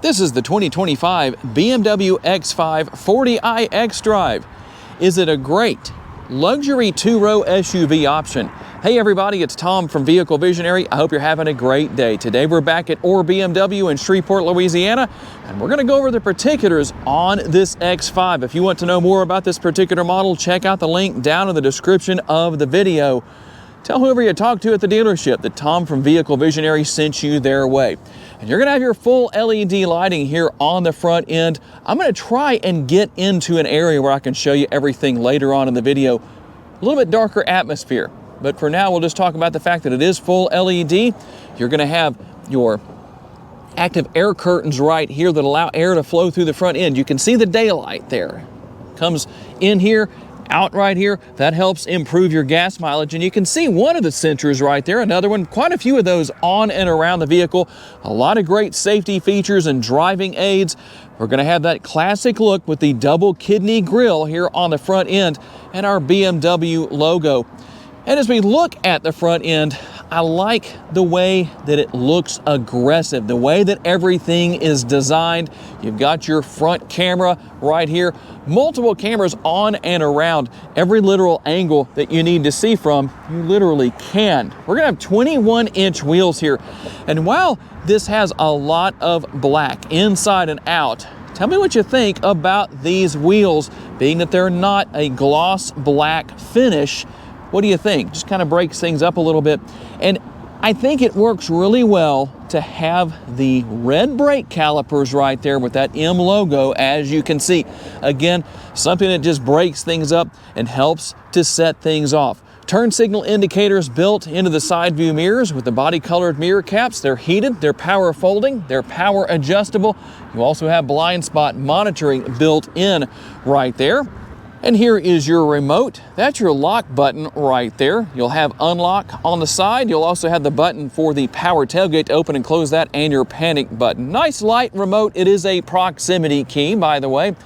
This is the 2025 BMW X5 40i xDrive. Is it a great luxury two-row SUV option? Hey everybody, it's Tom from Vehicle Visionary. I hope you're having a great day. Today we're back at Orr BMW in Shreveport, Louisiana, and we're going to go over the particulars on this X5. If you want to know more about this particular model, check out the link down in the description of the video. Tell whoever you talk to at the dealership that Tom from Vehicle Visionary sent you their way. And you're going to have your full LED lighting here on the front end. I'm going to try and get into an area where I can show you everything later on in the video. A little bit darker atmosphere. But for now, we'll just talk about the fact that it is full LED. You're going to have your active air curtains right here that allow air to flow through the front end. You can see the daylight there. Comes in here, out right here. That helps improve your gas mileage. And you can see one of the sensors right there, another one, quite a few of those on and around the vehicle. A lot of great safety features and driving aids. We're going to have that classic look with the double kidney grille here on the front end and our BMW logo. And as we look at the front end, I like the way that it looks aggressive, the way that everything is designed. You've got your front camera right here, multiple cameras on and around. Every literal angle that you need to see from, you literally can. We're gonna have 21-inch wheels here. And while this has a lot of black inside and out, tell me what you think about these wheels, being that they're not a gloss black finish. What do you think? Just kind of breaks things up a little bit. And I think it works really well to have the red brake calipers right there with that M logo, as you can see. Again, something that just breaks things up and helps to set things off. Turn signal indicators built into the side view mirrors with the body colored mirror caps. They're heated, they're power folding, they're power adjustable. You also have blind spot monitoring built in right there. And here is your remote. That's your lock button right there. You'll have unlock on the side. You'll also have the button for the power tailgate to open and close that, and your panic button. Nice light remote. It is a proximity key, by the way.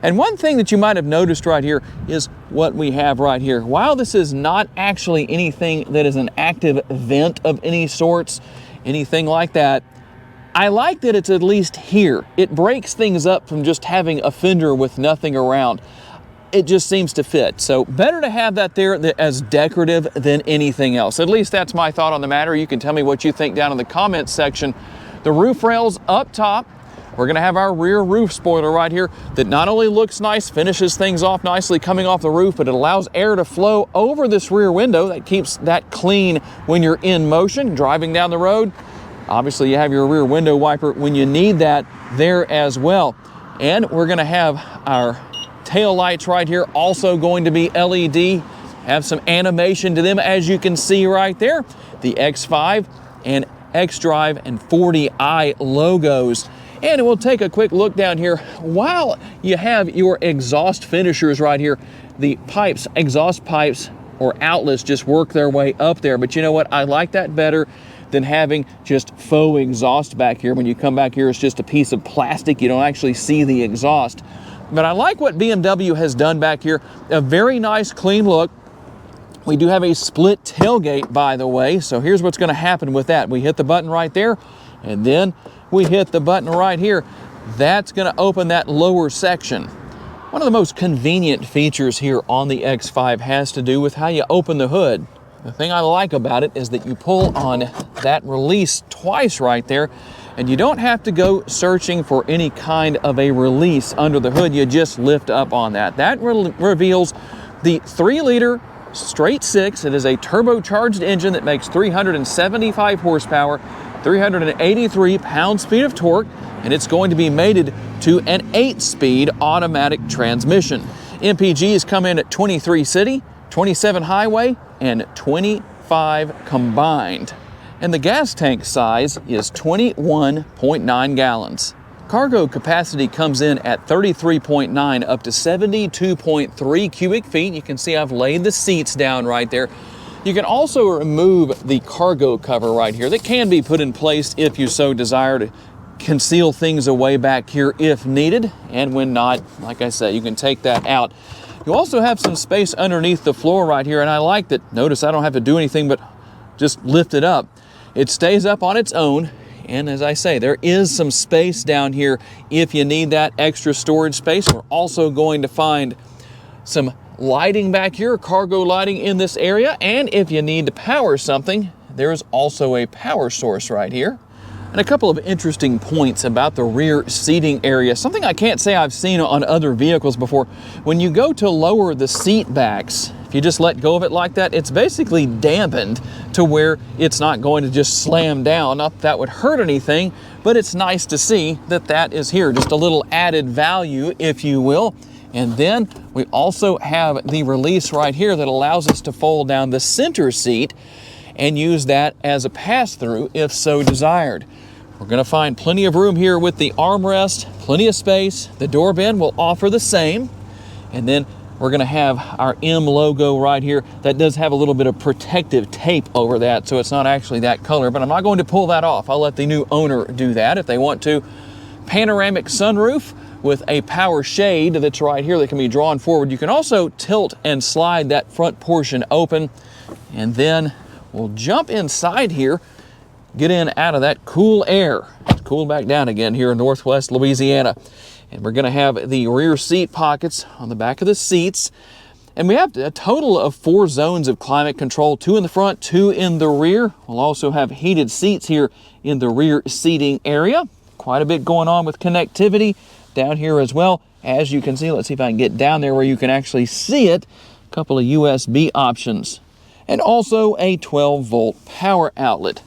And one thing that you might have noticed right here is what we have right here. While this is not actually anything that is an active vent of any sorts, anything like that, I like that it's at least here. It breaks things up from just having a fender with nothing around. It just seems to fit. So better to have that there as decorative than anything else. At least that's my thought on the matter. You can tell me what you think down in the comments section. The roof rails up top. We're gonna have our rear roof spoiler right here that not only looks nice, finishes things off nicely coming off the roof, but it allows air to flow over this rear window. That keeps that clean when you're in motion, driving down the road. Obviously you have your rear window wiper when you need that there as well. And we're gonna have our tail lights right here, also going to be LED, have some animation to them, as you can see right there. The X5 and xDrive and 40i logos. And we'll take a quick look down here. While you have your exhaust finishers right here, the pipes, exhaust pipes or outlets just work their way up there. But you know what? I like that better than having just faux exhaust back here. When you come back here, it's just a piece of plastic. You don't actually see the exhaust. But I like what BMW has done back here. A very nice, clean look. We do have a split tailgate, by the way. So here's what's going to happen with that. We hit the button right there, and then we hit the button right here. That's going to open that lower section. One of the most convenient features here on the X5 has to do with how you open the hood. The thing I like about it is that you pull on that release twice right there, and you don't have to go searching for any kind of a release under the hood. You just lift up on that. That reveals the 3-liter straight six. It is a turbocharged engine that makes 375 horsepower, 383 pound-feet of torque, and it's going to be mated to an 8-speed automatic transmission. MPGs come in at 23 city, 27 highway, and 25 combined. And the gas tank size is 21.9 gallons. Cargo capacity comes in at 33.9 up to 72.3 cubic feet. You can see I've laid the seats down right there. You can also remove the cargo cover right here that can be put in place if you so desire to conceal things away back here if needed. And when not, like I said, you can take that out. You also have some space underneath the floor right here, and I like that. Notice I don't have to do anything but just lift it up. It stays up on its own, And as I say, there is some space down here if you need that extra storage space. We're also going to find some lighting back here, cargo lighting in this area. And if you need to power something, there's also a power source right here. And a couple of interesting points about the rear seating area. Something I can't say I've seen on other vehicles before. When you go to lower the seat backs, if you just let go of it like that, it's basically dampened to where it's not going to just slam down. Not that that would hurt anything, but it's nice to see that that is here. Just a little added value, if you will. And then we also have the release right here that allows us to fold down the center seat and use that as a pass-through if so desired. We're going to find plenty of room here with the armrest, plenty of space. The door bin will offer the same. And then we're going to have our M logo right here. That does have a little bit of protective tape over that, so it's not actually that color, but I'm not going to pull that off. I'll let the new owner do that if they want to. Panoramic sunroof with a power shade that's right here that can be drawn forward. You can also tilt and slide that front portion open. And then we'll jump inside here, get in out of that cool air. It's cooled back down again here in Northwest Louisiana. And we're going to have the rear seat pockets on the back of the seats. And we have a total of 4 zones of climate control, 2 in the front, 2 in the rear. We'll also have heated seats here in the rear seating area. Quite a bit going on with connectivity down here as well. As you can see, let's see if I can get down there where you can actually see it. A couple of USB options. And also a 12-volt power outlet.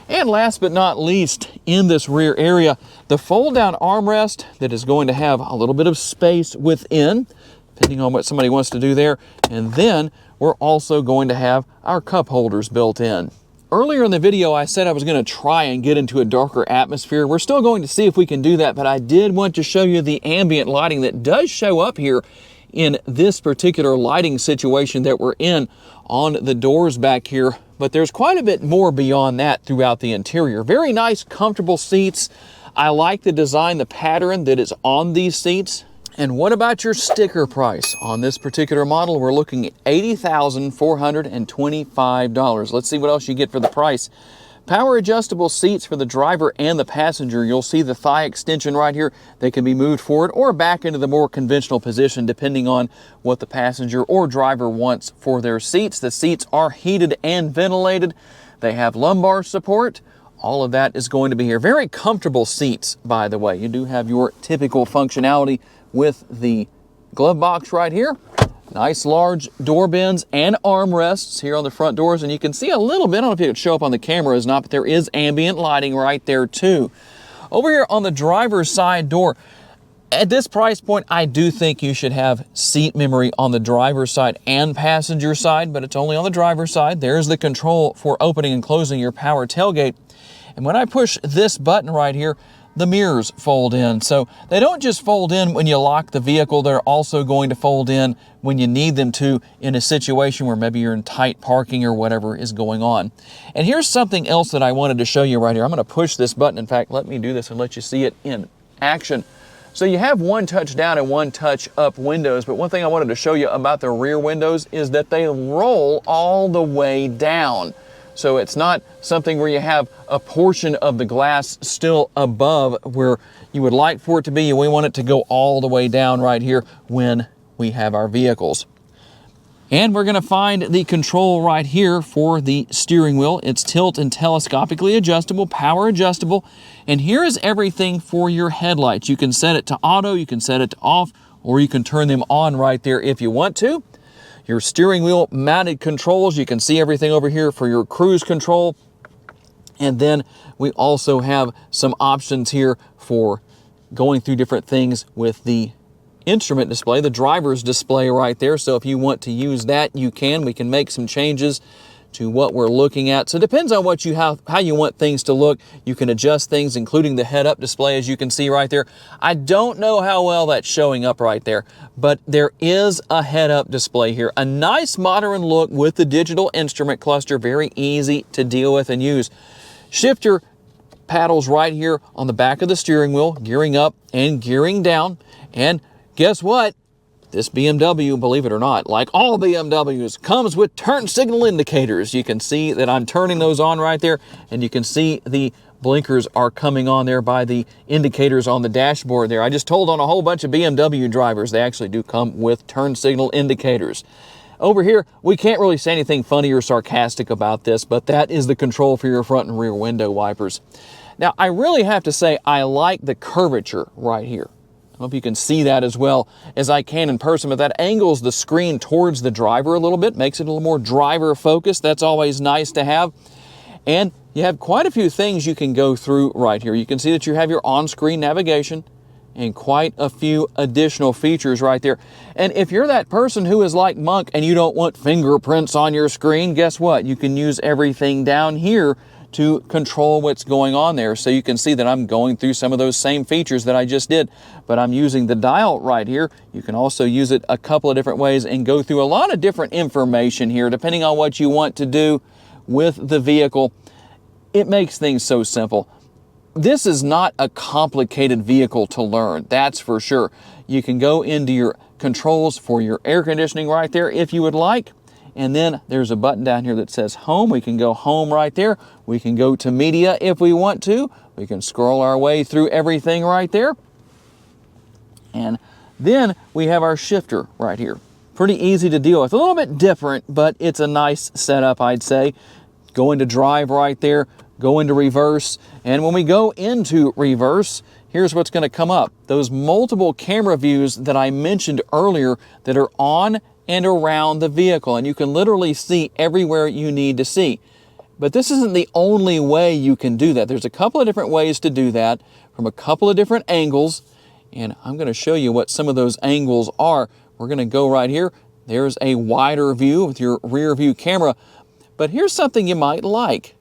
And last but not least, in this rear area, the fold-down armrest that is going to have a little bit of space within, depending on what somebody wants to do there. And then we're also going to have our cup holders built in. Earlier in the video, I said I was going to try and get into a darker atmosphere. We're still going to see if we can do that, but I did want to show you the ambient lighting that does show up here in this particular lighting situation that we're in on the doors back here. But there's quite a bit more beyond that throughout the interior. Very nice, comfortable seats. I like the design, the pattern that is on these seats. And what about your sticker price? On this particular model, we're looking at $80,425. Let's see what else you get for the price. Power adjustable seats for the driver and the passenger. You'll see the thigh extension right here. They can be moved forward or back into the more conventional position depending on what the passenger or driver wants for their seats. The seats are heated and ventilated. They have lumbar support. All of that is going to be here. Very comfortable seats, by the way. You do have your typical functionality with the glove box right here. Nice large door bins and armrests here on the front doors. And you can see a little bit, I don't know if it would show up on the camera or not, but there is ambient lighting right there too. Over here on the driver's side door, at this price point, I do think you should have seat memory on the driver's side and passenger side, but it's only on the driver's side. There's the control for opening and closing your power tailgate. And when I push this button right here, the mirrors fold in. So they don't just fold in when you lock the vehicle, they're also going to fold in when you need them to in a situation where maybe you're in tight parking or whatever is going on. And here's something else that I wanted to show you right here. I'm going to push this button. In fact, let me do this and let you see it in action. So you have one touch down and one touch up windows, but one thing I wanted to show you about the rear windows is that they roll all the way down. So it's not something where you have a portion of the glass still above where you would like for it to be. We want it to go all the way down right here when we have our vehicles. And we're going to find the control right here for the steering wheel. It's tilt and telescopically adjustable, power adjustable. And here is everything for your headlights. You can set it to auto, you can set it to off, or you can turn them on right there if you want to. Your steering wheel mounted controls, you can see everything over here for your cruise control. And then we also have some options here for going through different things with the instrument display, the driver's display right there. So if you want to use that, you can. We can make some changes to what we're looking at. So it depends on what you how you want things to look. You can adjust things, including the head-up display, as you can see right there. I don't know how well that's showing up right there, but there is a head-up display here. A nice modern look with the digital instrument cluster, very easy to deal with and use. Shifter paddles right here on the back of the steering wheel, gearing up and gearing down. And guess what? This BMW, believe it or not, like all BMWs, comes with turn signal indicators. You can see that I'm turning those on right there, and you can see the blinkers are coming on there by the indicators on the dashboard there. I just told on a whole bunch of BMW drivers they actually do come with turn signal indicators. Over here, we can't really say anything funny or sarcastic about this, but that is the control for your front and rear window wipers. Now, I really have to say I like the curvature right here. I hope you can see that as well as I can in person, but that angles the screen towards the driver a little bit, makes it a little more driver focused. That's always nice to have. And you have quite a few things you can go through right here. You can see that you have your on-screen navigation and quite a few additional features right there. And if you're that person who is like Monk and you don't want fingerprints on your screen, guess what? You can use everything down here to control what's going on there. So you can see that I'm going through some of those same features that I just did, but I'm using the dial right here. You can also use it a couple of different ways and go through a lot of different information here, depending on what you want to do with the vehicle. It makes things so simple. This is not a complicated vehicle to learn, that's for sure. You can go into your controls for your air conditioning right there if you would like. And then there's a button down here that says home. We can go home right there. We can go to media if we want to. We can scroll our way through everything right there. And then we have our shifter right here. Pretty easy to deal with. A little bit different, but it's a nice setup, I'd say. Go into drive right there. Go into reverse. And when we go into reverse, here's what's going to come up. Those multiple camera views that I mentioned earlier that are on and around the vehicle, and you can literally see everywhere you need to see. But this isn't the only way you can do that. There's a couple of different ways to do that from a couple of different angles, and I'm going to show you what some of those angles are. We're going to go right here. There's a wider view with your rear view camera, but here's something you might like.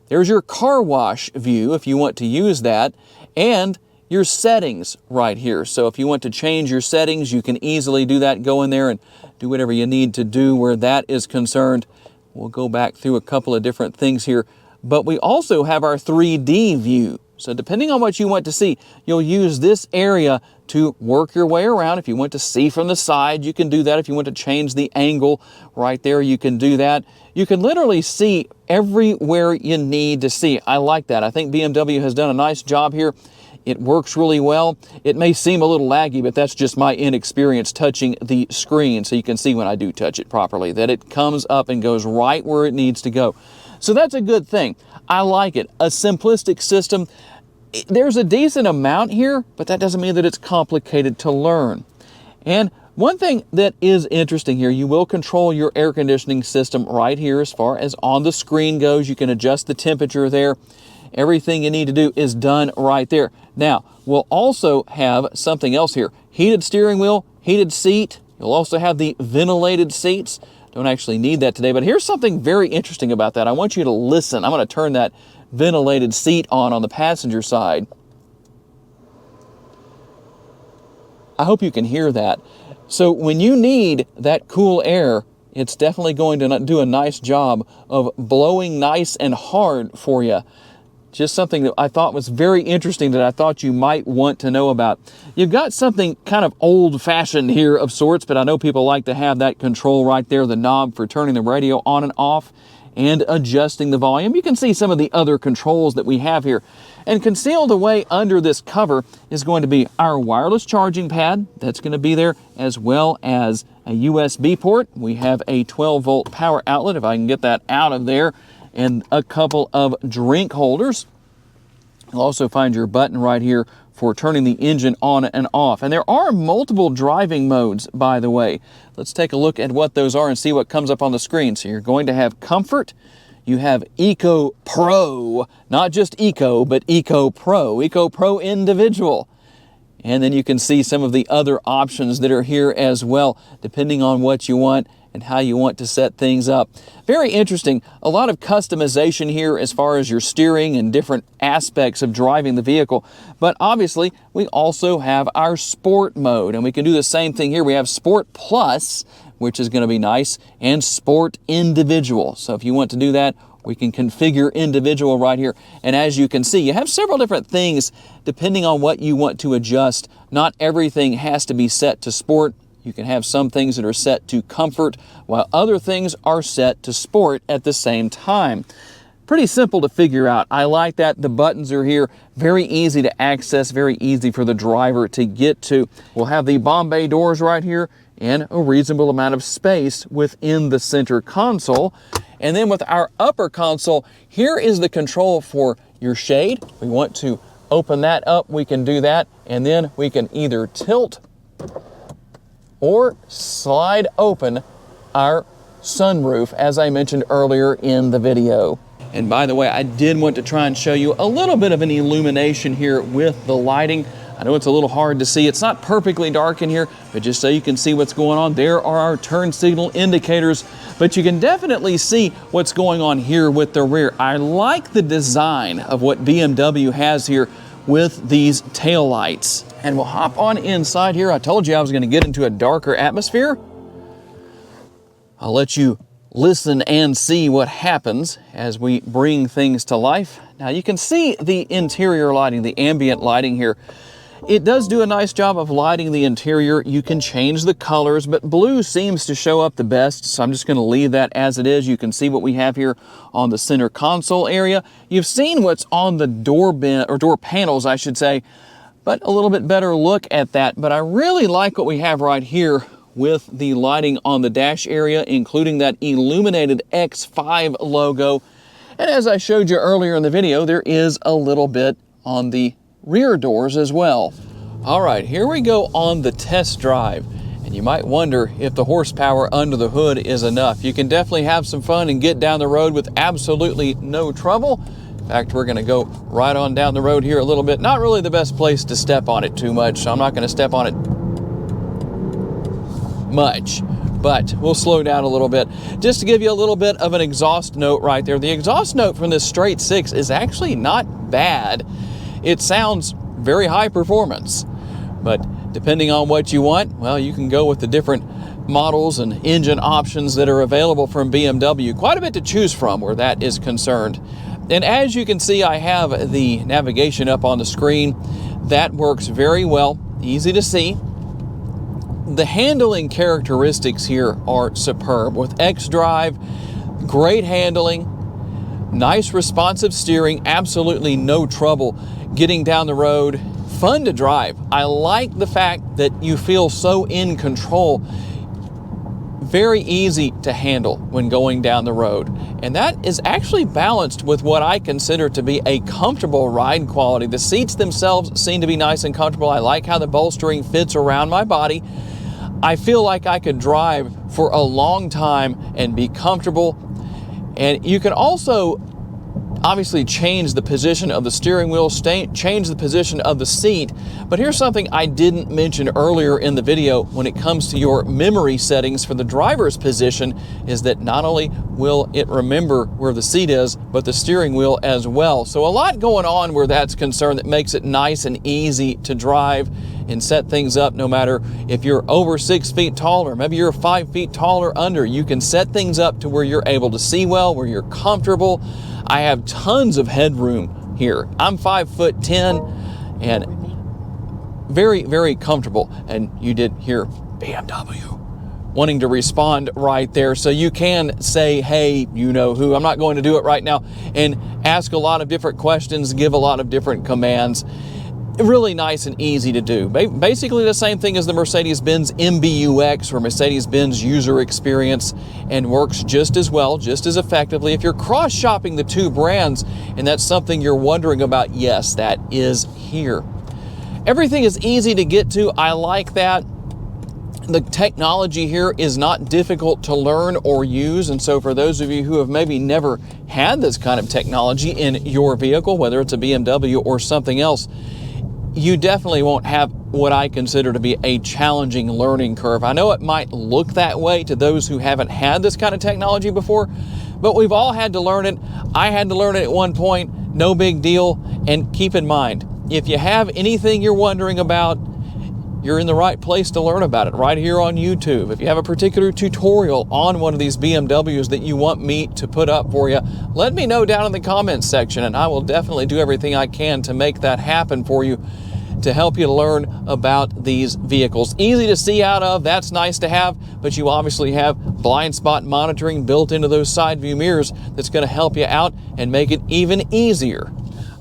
There's your car wash view if you want to use that, and your settings right here. So if you want to change your settings, you can easily do that. Go in there and do whatever you need to do where that is concerned. We'll go back through a couple of different things here, but we also have our 3D view. So depending on what you want to see, you'll use this area to work your way around. If you want to see from the side, you can do that. If you want to change the angle right there, you can do that. You can literally see everywhere you need to see. I like that. I think BMW has done a nice job here. It works really well. It may seem a little laggy, but that's just my inexperience touching the screen. So you can see when I do touch it properly that it comes up and goes right where it needs to go. So that's a good thing. I like it. A simplistic system. There's a decent amount here, but that doesn't mean that it's complicated to learn. And one thing that is interesting here, you will control your air conditioning system right here as far as on the screen goes. You can adjust the temperature there. Everything you need to do is done right there. Now, we'll also have something else here. Heated steering wheel, heated seat. You'll also have the ventilated seats. Don't actually need that today, but here's something very interesting about that. I want you to listen. I'm going to turn that ventilated seat on the passenger side. I hope you can hear that. So when you need that cool air, it's definitely going to do a nice job of blowing nice and hard for you. Just something that I thought was very interesting that I thought you might want to know about. You've got something kind of old-fashioned here of sorts, but I know people like to have that control right there, the knob for turning the radio on and off and adjusting the volume. You can see some of the other controls that we have here. And concealed away under this cover is going to be our wireless charging pad. That's going to be there, as well as a USB port. We have a 12-volt power outlet, if I can get that out of there, and a couple of drink holders. You'll also find your button right here for turning the engine on and off. And there are multiple driving modes, by the way. Let's take a look at what those are and see what comes up on the screen. So you're going to have Comfort. You have Eco Pro, not just Eco, but Eco Pro, Eco Pro Individual. And then you can see some of the other options that are here as well, depending on what you want and how you want to set things up. Very interesting. A lot of customization here as far as your steering and different aspects of driving the vehicle. But obviously, we also have our Sport mode, and we can do the same thing here. We have Sport Plus, which is going to be nice, and Sport Individual. So if you want to do that, we can configure Individual right here. And as you can see, you have several different things depending on what you want to adjust. Not everything has to be set to Sport. You can have some things that are set to Comfort, while other things are set to Sport at the same time. pretty simple to figure out. I like that the buttons are here, very easy to access, very easy for the driver to get to. We'll have the bomb bay doors right here and a reasonable amount of space within the center console. And then with our upper console, here is the control for your shade. We want to open that up, we can do that, and then we can either tilt or slide open our sunroof, as I mentioned earlier in the video. And by the way, I did want to try and show you a little bit of an illumination here with the lighting. I know it's a little hard to see. It's not perfectly dark in here, but just so you can see what's going on, there are our turn signal indicators, but you can definitely see what's going on here with the rear. I like the design of what BMW has here with these tail lights. And we'll hop on inside here. I told you I was going to get into a darker atmosphere. I'll let you listen and see what happens as we bring things to life. Now you can see the interior lighting, the ambient lighting here. It does do a nice job of lighting the interior. You can change the colors, but blue seems to show up the best, so I'm just going to leave that as it is. You can see what we have here on the center console area. You've seen what's on the door bin, or door panels, I should say, but a little bit better look at that. But I really like what we have right here with the lighting on the dash area, including that illuminated X5 logo. And as I showed you earlier in the video, there is a little bit on the rear doors as well. All right, here we go on the test drive. And you might wonder if the horsepower under the hood is enough. You can definitely have some fun and get down the road with absolutely no trouble. In fact, we're gonna go right on down the road here a little bit. Not really the best place to step on it too much, so I'm not gonna step on it much, but we'll slow down a little bit. Just to give you a little bit of an exhaust note right there. The exhaust note from this straight six is actually not bad. It sounds very high performance, but depending on what you want, well, you can go with the different models and engine options that are available from BMW. Quite a bit to choose from where that is concerned. And as you can see, I have the navigation up on the screen. That works very well, easy to see. The handling characteristics here are superb. With xDrive, great handling, nice responsive steering, absolutely no trouble getting down the road, fun to drive. I like the fact that you feel so in control. Very easy to handle when going down the road. And that is actually balanced with what I consider to be a comfortable ride quality. The seats themselves seem to be nice and comfortable. I like how the bolstering fits around my body. I feel like I could drive for a long time and be comfortable. And you can also obviously change the position of the steering wheel, change the position of the seat. But here's something I didn't mention earlier in the video when it comes to your memory settings for the driver's position, is that not only will it remember where the seat is, but the steering wheel as well. So a lot going on where that's concerned that makes it nice and easy to drive and set things up. No matter if you're over 6 feet tall or maybe you're 5 feet tall or under, you can set things up to where you're able to see well, where you're comfortable. I have tons of headroom here. I'm 5'10" and very, very comfortable. And you did hear BMW wanting to respond right there. So you can say, hey, you know who. I'm not going to do it right now, and ask a lot of different questions, give a lot of different commands. Really nice and easy to do. Basically the same thing as the Mercedes-Benz MBUX or Mercedes-Benz user experience, and works just as well, just as effectively. If you're cross-shopping the two brands and that's something you're wondering about, yes, that is here. Everything is easy to get to. I like that. The technology here is not difficult to learn or use, and so for those of you who have maybe never had this kind of technology in your vehicle, whether it's a BMW or something else, you definitely won't have what I consider to be a challenging learning curve. I know it might look that way to those who haven't had this kind of technology before, but we've all had to learn it. I had to learn it at one point, no big deal. And keep in mind, if you have anything you're wondering about, you're in the right place to learn about it, right here on YouTube. If you have a particular tutorial on one of these BMWs that you want me to put up for you, let me know down in the comments section, and I will definitely do everything I can to make that happen for you. to help you learn about these vehicles. Easy to see out of, that's nice to have, but you obviously have blind spot monitoring built into those side view mirrors that's going to help you out and make it even easier.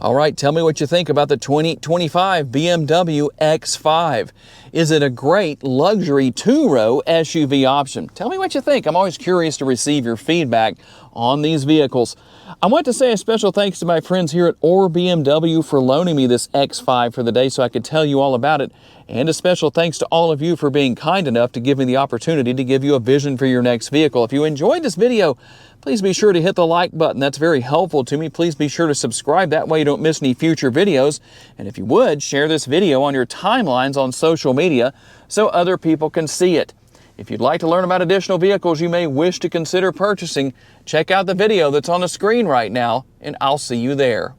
All right, tell me what you think about the 2025 BMW X5. Is it a great luxury two-row SUV option? Tell me what you think. I'm always curious to receive your feedback on these vehicles. I want to say a special thanks to my friends here at Orr BMW for loaning me this X5 for the day so I could tell you all about it. And a special thanks to all of you for being kind enough to give me the opportunity to give you a vision for your next vehicle. If you enjoyed this video, please be sure to hit the like button. That's very helpful to me. Please be sure to subscribe. That way you don't miss any future videos. And if you would, share this video on your timelines on social media so other people can see it. If you'd like to learn about additional vehicles you may wish to consider purchasing, check out the video that's on the screen right now, and I'll see you there.